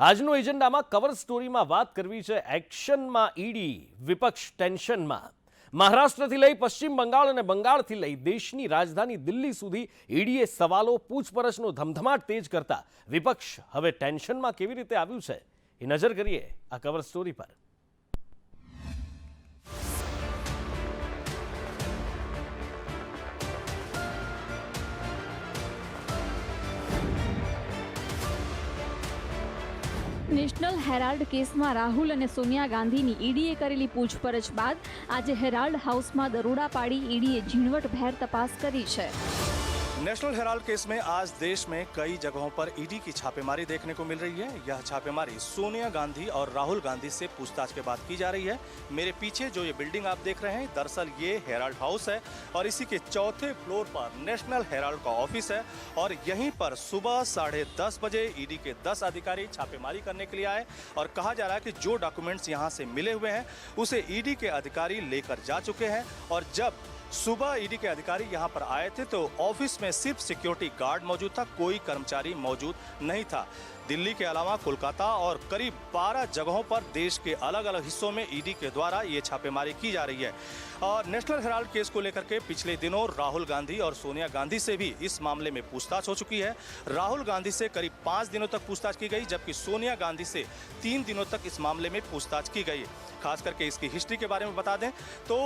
આજનો એજન્ડામાં કવર સ્ટોરીમાં વાત કરવી છે એક્શનમાં ઈડી, વિપક્ષ ટેન્શનમાં। મહારાષ્ટ્રથી લઈ પશ્ચિમ બંગાળ અને બંગાળથી લઈ દેશની રાજધાની દિલ્હી સુધી ઈડીએ સવાલો પૂછપરછનો ધમધમાટ તેજ કરતા વિપક્ષ હવે ટેન્શનમાં કેવી રીતે આવ્યું છે એ નજર કરીએ આ કવર સ્ટોરી પર। નેશનલ હેરાલ્ડ કેસમાં રાહુલ અને સોનિયા ગાંધીની ઈડીએ કરેલી પૂછપરછ બાદ આજે હેરાલ્ડ હાઉસમાં દરોડા પાડી ઈડીએ ઝીણવટભેર તપાસ કરી છે। नेशनल हेराल्ड केस में आज देश में कई जगहों पर ईडी की छापेमारी देखने को मिल रही है। यह छापेमारी सोनिया गांधी और राहुल गांधी से पूछताछ के बाद की जा रही है। मेरे पीछे जो ये बिल्डिंग आप देख रहे हैं, दरअसल ये हेराल्ड हाउस है और इसी के चौथे फ्लोर पर नेशनल हेराल्ड का ऑफिस है और यहीं पर सुबह 10:30 बजे ईडी के 10 अधिकारी छापेमारी करने के लिए आए और कहा जा रहा है कि जो डॉक्यूमेंट्स यहाँ से मिले हुए हैं उसे ईडी के अधिकारी लेकर जा चुके हैं। और जब सुबह ईडी के अधिकारी यहां पर आए थे तो ऑफिस में सिर्फ सिक्योरिटी गार्ड मौजूद था, कोई कर्मचारी मौजूद नहीं था। दिल्ली के अलावा कोलकाता और करीब 12 जगहों पर देश के अलग अलग हिस्सों में ईडी के द्वारा ये छापेमारी की जा रही है। और नेशनल हेराल्ड केस को लेकर के पिछले दिनों राहुल गांधी और सोनिया गांधी से भी इस मामले में पूछताछ हो चुकी है। राहुल गांधी से करीब 5 दिनों तक पूछताछ की गई, जबकि सोनिया गांधी से 3 दिनों तक इस मामले में पूछताछ की गई। खास करके इसकी हिस्ट्री के बारे में बता दें तो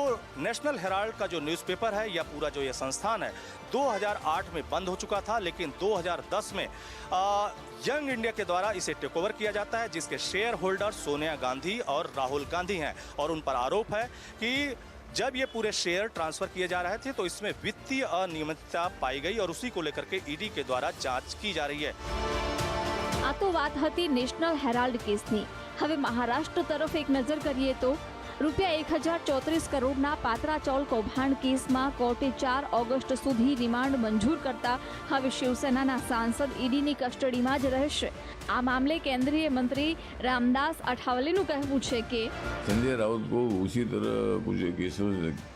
नेशनल हेराल्ड का जो न्यूज़पेपर है या पूरा जो ये संस्थान है 2008 में बंद हो चुका था, लेकिन 2010 में यंग इंडिया के द्वारा इसे टेक ओवर किया जाता है, जिसके शेयर होल्डर सोनिया गांधी और राहुल गांधी हैं। और उन पर आरोप है कि जब ये पूरे शेयर ट्रांसफर किए जा रहे थे तो इसमें वित्तीय अनियमितता पाई गई और उसी को लेकर के ईडी के द्वारा जांच की जा रही है। आ तो बात हती नेशनल हेराल्ड केसनी। હવે મહારાષ્ટ્ર તરફ એક નજર કરીએ તો રૂપિયા 1034 કરોડના પાત્રા ચૌલ કૌભાંડ કેસમાં કોર્ટે 4 ઓગસ્ટ સુધી રિમાન્ડ મંજૂર કરતા હવે શિવસેનાના સાંસદ ઈડીની કસ્ટડીમાં જ રહેશે। આ મામલે કેન્દ્રીય મંત્રી રામદાસ અઠાવલેનું કહેવું છે કે संजय राउत को उसी तरह कुछ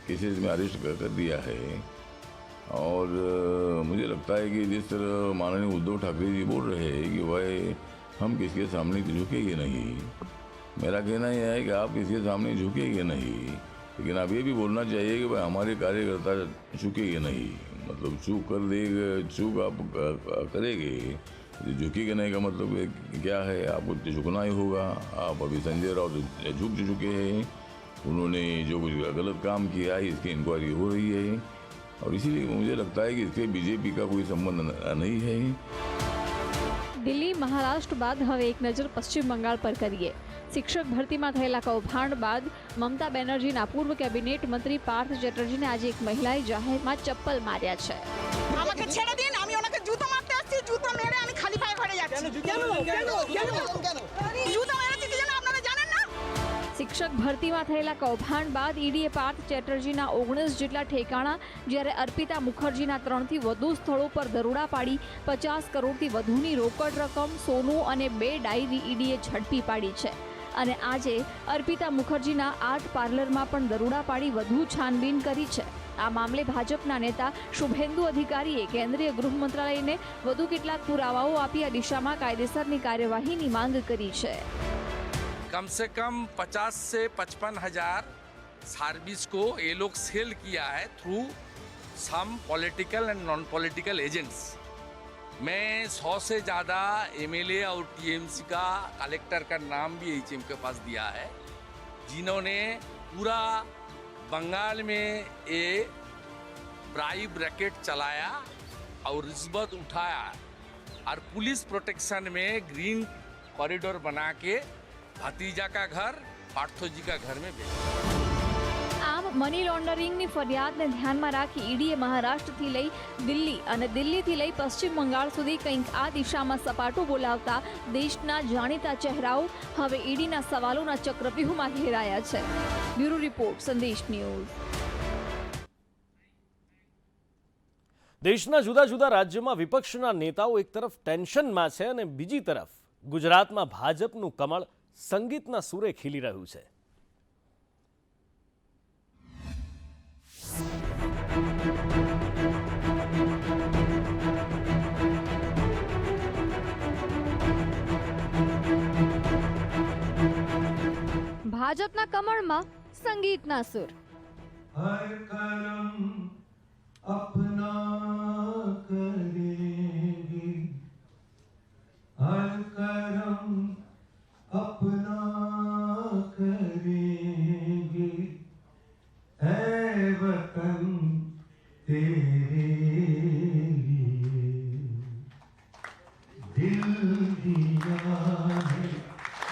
केसेस में अरेस्ट कर दिया है और मुझे लगता है कि जिस तरह माननीय उद्धव ठाकरे जी बोल रहे हैं कि भाई हम किसके सामने झुकेंगे नहीं, मेरा कहना यह है कि आप किसके सामने झुकेंगे नहीं, लेकिन आप ये भी बोलना चाहिए कि भाई हमारे कार्यकर्ता झुकेंगे नहीं। मतलब चूक कर देगा, चूक आप करेंगे, झुकेंगे नहीं का मतलब क्या है? आपको झुकना ही होगा। आप अभी संजय राउत झुक चुके हैं, उन्होंने जो कुछ गलत काम किया है इसकी इंक्वायरी हो रही है और इसीलिए मुझे लगता है कि इसके बीजेपी का कोई संबंध नहीं है। દિલ્હી મહારાષ્ટ્ર બાદ હવે એક નજર પશ્ચિમ બંગાળ પર કરીએ। શિક્ષક ભરતીમાં થયેલા કૌભાંડ બાદ મમતા બેનર્જીના પૂર્વ કેબિનેટ મંત્રી પાર્થ ચેટર્જીને આજે એક મહિલાએ જાહેરમાં ચપ્પલ માર્યા છે। আমাকে ছেড়ে দিন, আমি ওনাকে জুতো মারতে আসছি, জুতো মেরে আমি খালি পায়ে ঘরে যাচ্ছি। কেন জুতো মেরেছি কি জানেন আপনারা জানেন না? શિક્ષક ભરતીમાં થયેલા કૌભાંડ બાદ ઈડીએ પાર્થ ચેટર્જીના 19 જેટલા ઠેકાણા જ્યારે અર્પિતા મુખર્જીના 3થી વધુ સ્થળો પર દરોડા પાડી 50 કરોડથી વધુની રોકડ રકમ, સોનું અને 2 ડાયરી ઈડીએ ઝડપી પાડી છે। અને આજે અર્પિતા મુખર્જીના આર્ટ પાર્લરમાં પણ દરોડા પાડી વધુ છાનબીન કરી છે। આ મામલે ભાજપના નેતા શુભેન્દુ અધિકારીએ કેન્દ્રીય ગૃહ મંત્રાલયને વધુ કેટલાક પુરાવાઓ આપી આ દિશામાં કાયદેસરની કાર્યવાહીની માંગ કરી છે। कम से कम 50 से 55 हजार सर्विस को ये लोग सेल किया है through some political and non political agents. मैं 100 से ज़्यादा एमएलए और टीएमसी का कलेक्टर का नाम भी एचएम के पास दिया है, जिन्होंने पूरा बंगाल में ये ब्राइब रैकेट चलाया और रिश्वत उठाया और पुलिस प्रोटेक्शन में ग्रीन कॉरिडोर बना के भतीजा का घर पार्थो जी का घर में भेजा। આમ મની લોન્ડરિંગની ફરિયાદને ધ્યાનમાં રાખી ઈડીએ મહારાષ્ટ્રથી લઈ દિલ્હી અને દિલ્હીથી લઈ પશ્ચિમ બંગાળ સુધી કંઈક આ દિશામાં સપાટો બોલાવતા દેશના જાણીતા ચહેરાઓ હવે ઈડીના સવાલોના ચક્રવ્યૂહમાં ઘેરાયા છે। બ્યુરો રિપોર્ટ, સંદેશ ન્યૂઝ। દેશના જુદા જુદા રાજ્યોમાં વિપક્ષના નેતાઓ એક તરફ ટેન્શનમાં છે અને બીજી તરફ ગુજરાતમાં ભાજપનું કમળ સંગીતના સુરે ખીલી રહ્યું છે। ભાજપના કમળમાં સંગીતના સુર. हर करम अपना करेंगे, हर करम अपना करेंगे, ऐ वतन तेरे लिए दिल दिया है,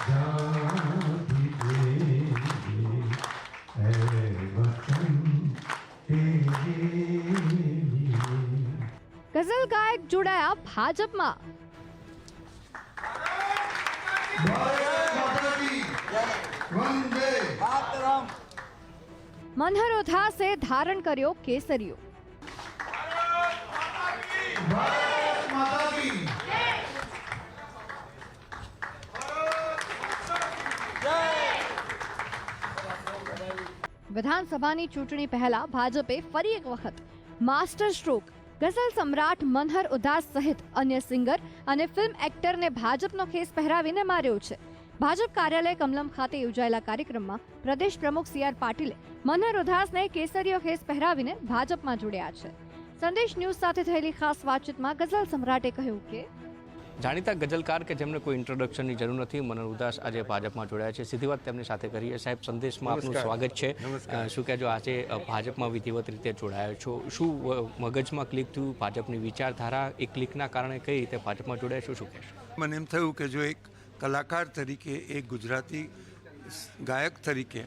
जान भी देंगे, ऐ वतन तेरे लिए. ગઝલ ગાયક જોડાયા ભાજપમાં. મનહર ઉધાસે ધારણ કર્યો કેસરિયો. વિધાનસભાની ચૂંટણી પહેલા ભાજપે ફરી એક વખત માસ્ટર સ્ટ્રોક ગઝલ સમ્રાટ મનહર ઉધાસ સહિત અન્ય સિંગર અને ફિલ્મ એક્ટરને ભાજપનો ખેસ પહેરાવીને માર્યો છે. ભાજપ કાર્યાલય કમલમ ખાતે યોજાયેલા કાર્યક્રમમાં પ્રદેશ પ્રમુખ સી.આર. પાટીલે મનહર ઉધાસને કેસરીયો ખેસ પહેરાવીને ભાજપમાં જોડ્યા છે. સંદેશ ન્યૂઝ સાથે થયેલી ખાસ વાતચીતમાં ગઝલ સમ્રાટે કહ્યું કે જાણીતા ગઝલકાર કે જેમને કોઈ ઇન્ટ્રોડક્શનની જરૂર નથી, મનહર ઉધાસ આજે ભાજપમાં જોડાયા છે. સીધી વાત તેમની સાથે કરીએ. સાહેબ, સંદેશમાં આપનું સ્વાગત છે. શું કહેજો, આજે ભાજપમાં વિધિવત રીતે જોડાયા છો, શું મગજમાં ક્લિક થયું? ભાજપની વિચારધારા એક ક્લિકના કારણે કઈ રીતે ભાજપમાં જોડાયા છો, શું કહેશો? મને એમ થયું કે જો એક કલાકાર તરીકે, એક ગુજરાતી ગાયક તરીકે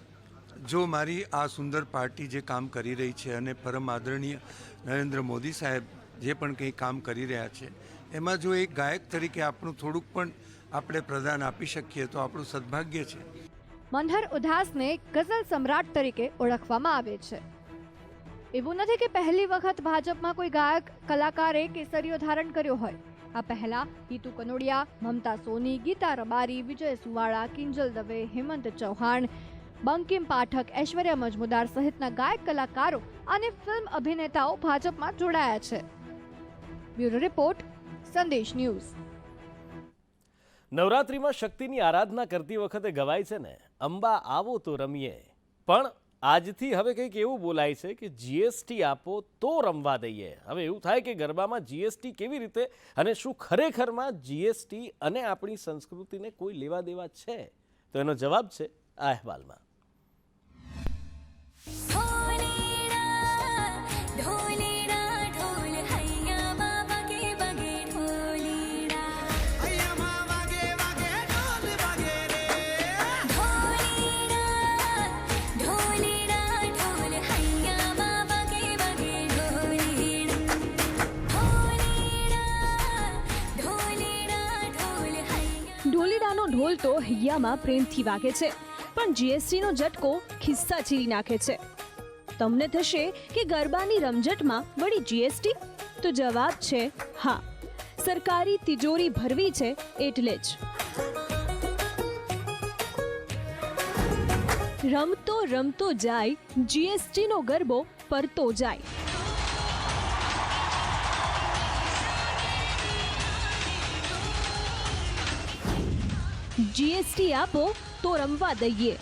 જો મારી આ સુંદર પાર્ટી જે કામ કરી રહી છે અને પરમ આદરણીય નરેન્દ્ર મોદી સાહેબ જે પણ કંઈ કામ કરી રહ્યા છે, એમાં જો એક ગાયક તરીકે આપણું થોડુંક પણ આપણે પ્રદાન આપી શકીએ તો આપણું સદભાગ્ય છે. મનહર ઉધાસને ગઝલ સમ્રાટ તરીકે ઓળખવામાં આવે છે. એવું નથી કે પહેલી વખત ભાજપમાં કોઈ ગાયક કલાકારે કેસરીયો ધારણ કર્યો હોય. આ પહેલા હિતુ કનોડિયા, મમતા સોની, ગીતા રબારી, વિજય સુવાળા, કિંજલ દવે, હેમંત ચૌહાણ, બંકિમ પાઠક, ઐશ્વર્યા મજમુદાર સહિતના ગાયક કલાકારો અને ફિલ્મ અભિનેતાઓ ભાજપમાં જોડાયા છે. બ્યુરો રિપોર્ટ, સંદેશ ન્યૂઝ. નવરાત્રિમાં શક્તિની આરાધના કરતી વખતે ગવાય છે ને, અંબા આવો તો રમીએ. પણ આજથી હવે કંઈક એવું બોલાય છે કે જીએસટી આપો તો રમવા દઈએ. હવે એવું થાય કે ગરબામાં જીએસટી કેવી રીતે, અને શું ખરેખરમાં જીએસટી અને આપણી સંસ્કૃતિને કોઈ લેવા દેવા છે? તો એનો જવાબ છે આ અહેવાલમાં. ઢોલીડાનો ઢોલ તો હૈયામાં પ્રેમથી વાગે છે, પણ જીએસટીનો ઝટકો ખિસ્સા ચીરી નાખે છે. તમને થશે કે ગરબાની રમઝટમાં વળી જીએસટી? તો જવાબ છે હા. સરકારી તિજોરી ભરવી છે એટલે જ. રમતો રમતો જાય, જીએસટીનો ગરબો પરતો જાય. જીએસટી આપો તો રમવા દઈએ.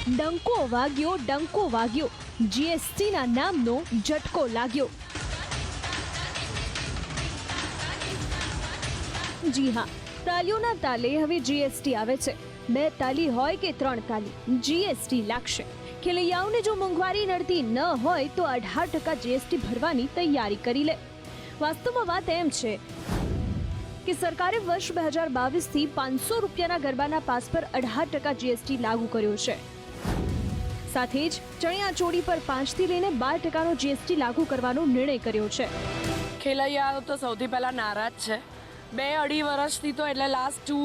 ડંકો વાગ્યો, જીએસટીના નામનો ઝટકો લાગ્યો. જી હા, તાલીઓના તાલે હવે જીએસટી આવે છે. 2 તાલી હોય કે 3 તાલી, જીએસટી લાગશે. ખેલૈયાઓને જો મોંઘવારી નડતી ન હોય તો 18% જીએસટી ભરવાની તૈયારી કરી લે. વાસ્તવમાં વાત એમ છે કે સરકારે વર્ષ 2022થી 500 રૂપિયાના ગરબાના પાસ પર 18% જીએસટી લાગુ કર્યો છે. સાથે જ ચણિયાચોળી પર 5થી લઈને 12%નો જીએસટી લાગુ કરવાનો નિર્ણય કર્યો છે. ખેલૈયાઓ તો સૌથી પહેલાં નારાજ છે. 2-2.5 વર્ષથી તો એટલે લાસ્ટ 2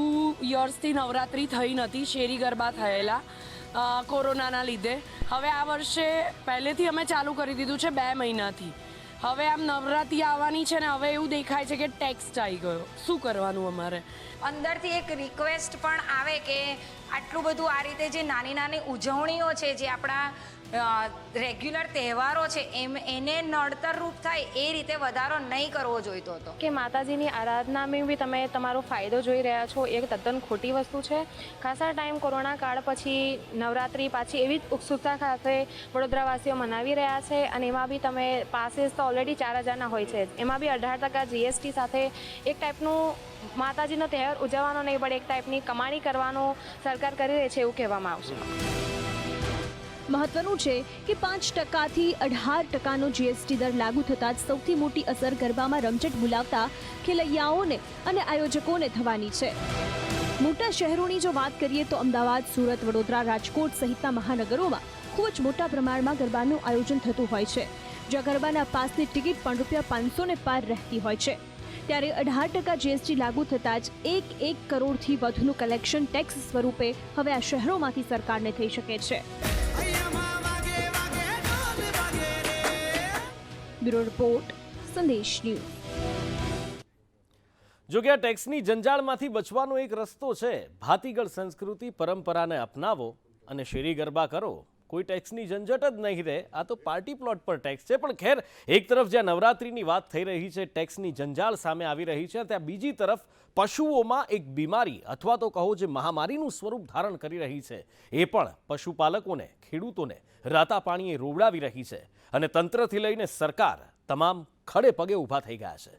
યર્સથી નવરાત્રિ થઈ નથી, શેરી ગરબા થયેલા કોરોનાના લીધે. હવે આ વર્ષે પહેલેથી અમે ચાલુ કરી દીધું છે 2 મહિનાથી. હવે આમ નવરાત્રિ આવવાની છે ને હવે એવું દેખાય છે કે ટેક્સ આવી ગયો. શું કરવાનું અમારે? અંદરથી એક રિક્વેસ્ટ પણ આવે કે આટલું બધું આ રીતે જે નાની નાની ઉજવણીઓ છે જે આપણા રેગ્યુલર તહેવારો છે એને નડતરરૂપ થાય એ રીતે વધારો નહીં કરવો જોઈતો હતો. કે માતાજીની આરાધનામાં બી તમે તમારો ફાયદો જોઈ રહ્યા છો એ તદ્દન ખોટી વસ્તુ છે. ખાસા ટાઈમ કોરોના કાળ પછી નવરાત્રિ પાછી એવી જ ઉત્સુકતા સાથે વડોદરાવાસીઓ મનાવી રહ્યા છે અને એમાં બી તમે પાસીસ તો ઓલરેડી 4,000ના હોય છે જ, એમાં બી 18% GST સાથે એક ટાઈપનું માતાજીનો તહેવાર ઉજવવાનો નહીં પણ એક ટાઈપની કમાણી કરવાનો સરકાર કરી રહી છે એવું કહેવામાં આવશે. મહત્વનું છે કે 5%થી 18%નો GST દર લાગુ થતાં જ સૌથી મોટી અસર ગરબામાં રમઝટ બોલાવતા ખેલૈયાઓને અને આયોજકોને થવાની છે. મોટા શહેરોની જો વાત કરીએ તો અમદાવાદ, સુરત, વડોદરા, રાજકોટ સહિતના મહાનગરોમાં ખૂબ જ મોટા પ્રમાણમાં ગરબાનું આયોજન થતું હોય છે, જ્યાં ગરબાના પાસની ટિકિટ પણ ₹500 પાર રહેતી હોય છે. ત્યારે 18% GST લાગુ થતાં જ 1 કરોડથી વધુનું કલેક્શન ટેક્સ સ્વરૂપે હવે આ શહેરોમાંથી સરકારને થઈ શકે છે. બ્યુરો રિપોર્ટ, સંદેશ ન્યૂઝ. જો કે આ ટેક્સની જંજાળમાંથી બચવાનો એક રસ્તો છે. ભાતીગળ સંસ્કૃતિ પરંપરાને અપનાવો અને શેરી ગરબા કરો, કોઈ ટેક્સની ઝંઝટ જ નહીં રહે. આ તો પાર્ટી પ્લોટ પર ટેક્સ છે. પણ ખેર, એક તરફ જ્યાં નવરાત્રિની વાત થઈ રહી છે, ટેક્સની જંજાળ સામે આવી રહી છે, ત્યાં બીજી તરફ પશુઓમાં એક બીમારી અથવા તો કહો જે મહામારીનું સ્વરૂપ ધારણ કરી રહી છે, એ પણ પશુપાલકોને, ખેડૂતોને રાતા પાણીએ રોવડાવી રહી છે અને તંત્રથી લઈને સરકાર તમામ ખડે પગે ઊભા થઈ ગયા છે.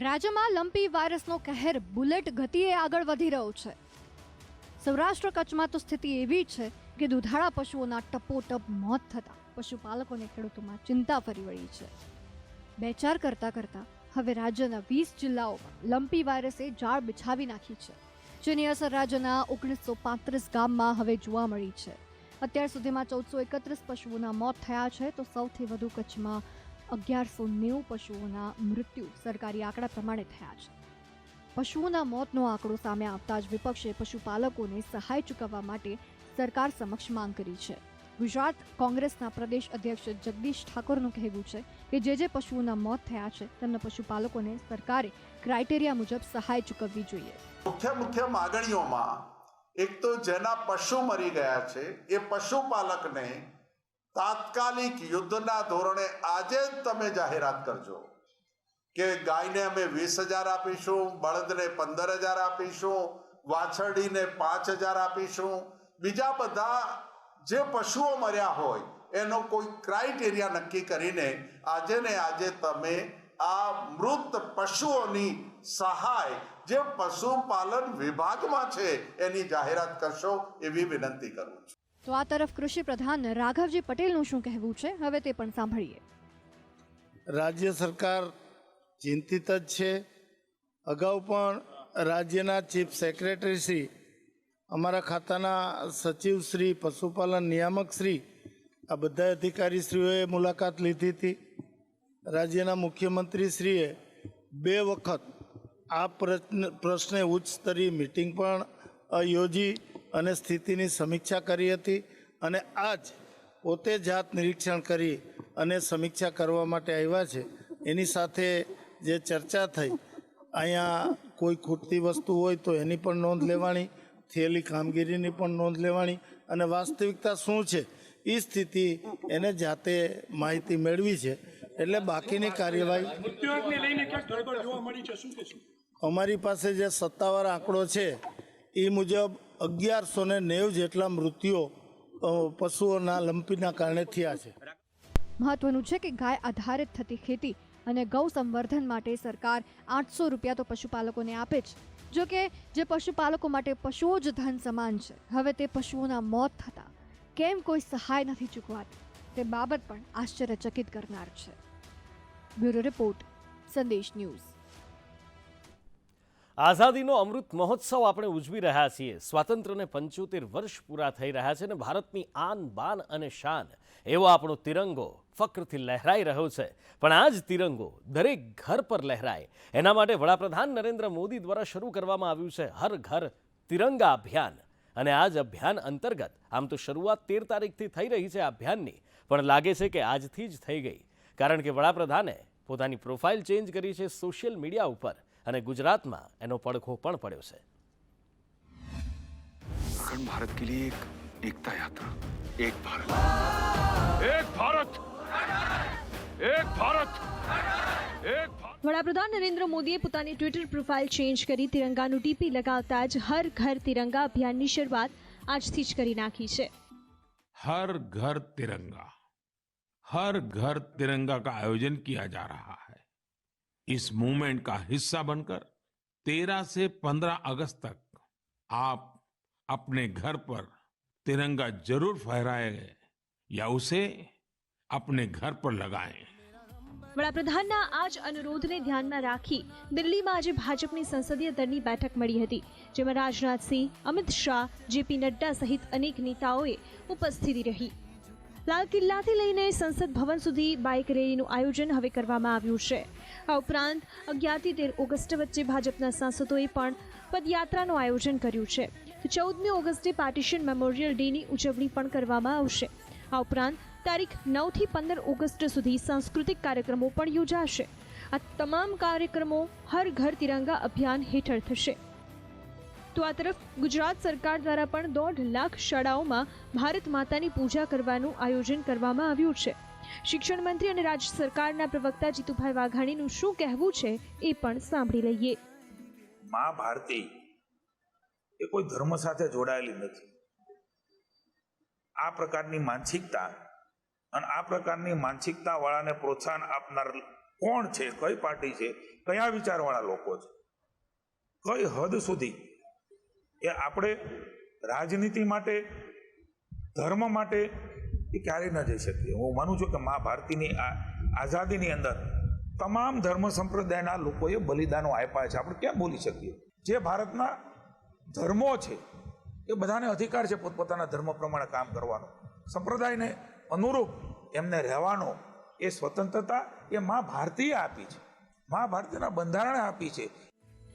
રાજ્યમાં લંપી વાયરસનો કહેર બુલેટ ગતિએ આગળ વધી રહ્યો છે. સૌરાષ્ટ્ર કચ્છમાં તો સ્થિતિ એવી છે કે દુધાળા પશુઓના ટપોટપ મોત થતાં પશુપાલકોને ખેડૂતોમાં ચિંતા ફરી વળી છે. 2-4 કરતાં હવે રાજ્યના 20 જિલ્લાઓમાં લંપી વાયરસે જાળ બિછાવી નાખી છે, જેની અસર રાજ્યના 1935 ગામમાં હવે જોવા મળી છે. અત્યાર સુધીમાં 1431 પશુઓના મોત થયા છે, તો સૌથી વધુ કચ્છમાં 1190 પશુઓના મૃત્યુ સરકારી આંકડા પ્રમાણે થયા છે. પશુઓના મોતનો આંકડો સામે આવતા જ વિપક્ષે પશુપાલકોને સહાય ચૂકવવા માટે સરકાર સમક્ષ માંગ કરી છે. ગુજરાત કોંગ્રેસના પ્રદેશ અધ્યક્ષ જગદીશ ઠાકોરનું કહેવું છે કે જે પશુઓના મોત થયા છે તેમના પશુપાલકોને સરકારે ક્રાઇટેરિયા મુજબ સહાય ચૂકવવી જોઈએ. મુખ્ય માગણીઓમાં એક તો જેના પશુ મરી ગયા છે એ પશુપાલકને તાત્કાલિક યુદ્ધના ધોરણે આજે જ તમે જાહેરાત કરજો કે ગાયને અમે 20,000 આપીશું, બળદને 15,000 આપીશું, વાછરડીને 5,000 આપીશું. બીજા બધા જે પશુઓ મર્યા હોય એનો કોઈ ક્રાઇટેરિયા નક્કી કરીને આજે ને આજે તમે આ મૃત પશુઓની સહાય જે પશુપાલન વિભાગમાં છે એની જાહેરાત કરશો એવી વિનંતી કરું છું. તો આ તરફ કૃષિ પ્રધાન રાઘવજી પટેલનું શું કહેવું છે, હવે તે પણ સાંભળીએ. રાજ્ય સરકાર ચિંતિત જ છે. અગાઉ પણ રાજ્યના ચીફ સેક્રેટરી શ્રી, અમારા ખાતાના સચિવ શ્રી, પશુપાલન નિયામક શ્રી, આ બધા અધિકારીશ્રીઓએ મુલાકાત લીધી હતી. રાજ્યના મુખ્યમંત્રીશ્રીએ 2 વખત આ પ્રશ્ને ઉચ્ચ સ્તરીય મિટિંગ પણ યોજી અને સ્થિતિની સમીક્ષા કરી હતી અને આજ પોતે જાત નિરીક્ષણ કરી અને સમીક્ષા કરવા માટે આવ્યા છે. એની સાથે જે ચર્ચા થઈ, અહીંયા કોઈ ખૂટતી વસ્તુ હોય તો એની પણ નોંધ લેવાની, થયેલી કામગીરીની પણ નોંધ લેવાની અને વાસ્તવિકતા શું છે એ સ્થિતિ એને જાતે માહિતી મેળવી છે. એટલે બાકીની કાર્યવાહી અમારી પાસે જે સત્તાવાર આંકડો છે એ મુજબ 1190 જેટલા મૃત્યુઓ પશુઓના લંપીના કારણે થયા છે. મહત્વનું છે કે ગાય આધારિત થતી ખેતી અને ગૌ સંવર્ધન માટે સરકાર ₹800 તો પશુપાલકોને આપે છે. જો કે જે પશુપાલકો માટે પશુઓ જ ધન સમાન છે, હવે તે પશુઓના મોત થતાં કેમ કોઈ સહાય નથી ચૂકવાતી તે બાબત પણ આશ્ચર્યચકિત કરનાર છે. બ્યુરો રિપોર્ટ, સંદેશ ન્યૂઝ. આઝાદીનો અમૃત મહોત્સવ આપણે ઉજવી રહ્યા છીએ. સ્વાતંત્ર્યને 75 વર્ષ પૂરા થઈ રહ્યા છે અને ભારતની આન, બાન અને શાન એવો આપણો તિરંગો ફક્રથી લહેરાઈ રહ્યો છે. પણ આ જ તિરંગો દરેક ઘર પર લહેરાય એના માટે વડાપ્રધાન નરેન્દ્ર મોદી દ્વારા શરૂ કરવામાં આવ્યું છે હર ઘર તિરંગા અભિયાન. અને આ જ અભિયાન અંતર્ગત આમ તો શરૂઆત 13 તારીખથી થઈ રહી છે આ અભિયાનની, પણ લાગે છે કે આજથી જ થઈ ગઈ, કારણ કે વડાપ્રધાને પોતાની પ્રોફાઇલ ચેન્જ કરી છે સોશિયલ મીડિયા ઉપર અને ગુજરાતમાં એનો પડઘો પણ પડ્યો છે. अखंड भारत के लिए एक एकता यात्रा, एक भारत, एक भारत, एक भारत, एक भारत. વડાપ્રધાન નરેન્દ્ર મોદીએ પોતાની ટ્વિટર પ્રોફાઇલ ચેન્જ કરી તિરંગાનું ટીપી લગાવતા જ હર ઘર તિરંગા અભિયાનની શરૂઆત આજથી જ કરી નાખી છે. हर घर तिरंगा, हर घर तिरंगा का आयोजन किया जा रहा है. इस मूवमेंट का हिस्सा बनकर 13 से 15 अगस्त तक आप अपने घर पर तिरंगा जरूर फहराएं या उसे अपने घर पर लगाएं. વડાપ્રધાનના આ જ અનુરોધને ધ્યાનમાં રાખી દિલ્હીમાં આજે ભાજપની સંસદીય દળની બેઠક મળી હતી, જેમાં રાજનાથસિંહ, અમિત શાહ, જેપી નડ્ડા સહિત અનેક નેતાઓએ ઉપસ્થિતિ રહી. લાલ કિલ્લાથી લઈને સંસદ ભવન સુધી બાઇક રેલીનું આયોજન હવે કરવામાં આવ્યું છે. આ ઉપરાંત 11 થી 13 ઓગસ્ટ વચ્ચે ભાજપના સાંસદોએ પણ પદયાત્રાનું આયોજન કર્યું છે. 14મી ઓગસ્ટે પાર્ટીશન મેમોરિયલ ડેની ઉજવણી પણ કરવામાં આવશે. આ ઉપરાંત તારીખ 9 થી 15 ઓગસ્ટ સુધી સાંસ્કૃતિક કાર્યક્રમો પણ યોજાશે. આ તમામ કાર્યક્રમો હર ઘર તિરંગા અભિયાન હેઠળ થશે. તો આ તરફ ગુજરાત સરકાર દ્વારા પણ 1.5 લાખ શાળાઓમાં ભારત માતાની પૂજા કરવાનું આયોજન કરવામાં આવ્યું છે. શિક્ષણ મંત્રી અને રાજ્ય સરકારના પ્રવક્તા જીતુભાઈ વાઘાણીનું શું કહેવું છે એ પણ સાંભળી લઈએ. મા ભારતી એ કોઈ ધર્મ સાથે જોડાયેલી નથી. આ પ્રકારની માનસિકતા અને આ પ્રકારની માનસિકતા વાળાને પ્રોત્સાહન આપનાર કોણ છે, કઈ પાર્ટી છે, કયા વિચારવાળા લોકો છે, કઈ હદ સુધી એ આપણે રાજનીતિ માટે, ધર્મ માટે એ ક્યારેય ન જઈ શકીએ. હું માનું છું કે મા ભારતીની આ આઝાદીની અંદર તમામ ધર્મ સંપ્રદાયના લોકોએ બલિદાનો આપ્યા છે. આપણે ક્યાં બોલી શકીએ? જે ભારતના ધર્મો છે એ બધાને અધિકાર છે પોતપોતાના ધર્મ પ્રમાણે કામ કરવાનો, સંપ્રદાયને અનુરૂપ એમને રહેવાનો એ સ્વતંત્રતા એ મા ભારતીએ આપી છે, મા ભારતીના બંધારણે આપી છે.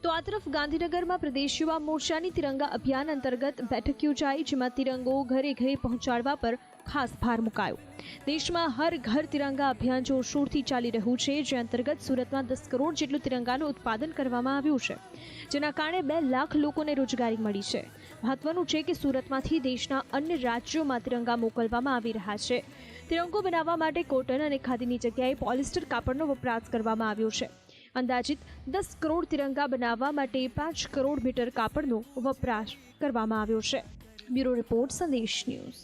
તો આ તરફ ગાંધીનગરમાં પ્રદેશ યુવા મોરચાની તિરંગા અભિયાન અંતર્ગત બેઠક યોજાઈ, જેમાં તિરંગો ઘરે ઘરે પહોંચાડવા પર ખાસ ભાર મુકાયો. દેશમાં હર ઘર તિરંગા અભિયાન જોરશોરથી ચાલી રહ્યું છે, જે અંતર્ગત સુરતમાં 10 કરોડ જેટલું તિરંગાનું ઉત્પાદન કરવામાં આવ્યું છે, જેના કારણે 2 લાખ લોકોને રોજગારી મળી છે. મહત્વનું છે કે સુરતમાંથી દેશના અન્ય રાજ્યોમાં તિરંગા મોકલવામાં આવી રહ્યા છે. તિરંગો બનાવવા માટે કોટન અને ખાદીની જગ્યાએ પોલિસ્ટર કાપડનો વપરાશ કરવામાં આવ્યો છે. અંદાજિત 10 કરોડ તિરંગા બનાવવા માટે 5 કરોડ મીટર કાપડનો વપરાશ કરવામાં આવ્યો છે. બ્યુરો રિપોર્ટ, સંદેશ ન્યૂઝ.